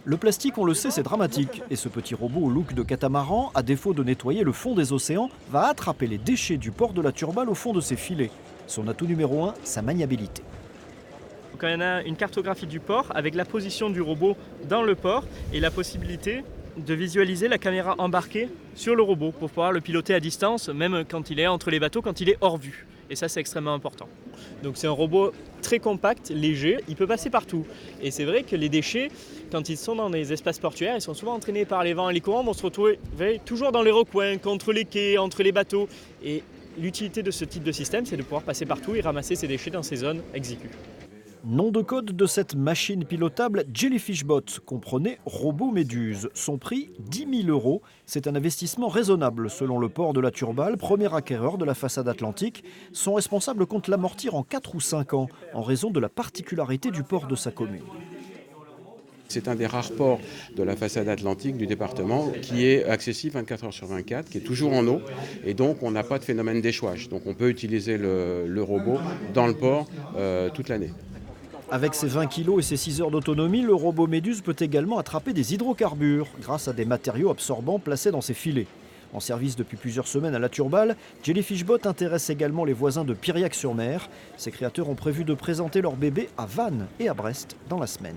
Le plastique, on le sait, c'est dramatique. Et ce petit robot au look de catamaran, à défaut de nettoyer le fond des océans, va attraper les déchets du port de la Turballe au fond de ses filets. Son atout numéro 1, sa maniabilité. Donc on a une cartographie du port avec la position du robot dans le port et la possibilité de visualiser la caméra embarquée sur le robot pour pouvoir le piloter à distance, même quand il est entre les bateaux, quand il est hors vue. Et ça, c'est extrêmement important. Donc c'est un robot très compact, léger, il peut passer partout. Et c'est vrai que les déchets, quand ils sont dans les espaces portuaires, ils sont souvent entraînés par les vents et les courants, vont se retrouver toujours dans les recoins, contre les quais, entre les bateaux. Et l'utilité de ce type de système, c'est de pouvoir passer partout et ramasser ces déchets dans ces zones exiguës. Nom de code de cette machine pilotable, Jellyfishbot, comprenez robot méduse. Son prix, 10 000 €. C'est un investissement raisonnable selon le port de la Turballe, premier acquéreur de la façade atlantique. Son responsable compte l'amortir en 4 ou 5 ans, en raison de la particularité du port de sa commune. C'est un des rares ports de la façade atlantique du département qui est accessible 24 heures sur 24, qui est toujours en eau, et donc on n'a pas de phénomène d'échouage. Donc on peut utiliser le robot dans le port toute l'année. Avec ses 20 kg et ses 6 heures d'autonomie, le robot Méduse peut également attraper des hydrocarbures grâce à des matériaux absorbants placés dans ses filets. En service depuis plusieurs semaines à la Turballe, Jellyfishbot intéresse également les voisins de Piriac-sur-Mer. Ses créateurs ont prévu de présenter leur bébé à Vannes et à Brest dans la semaine.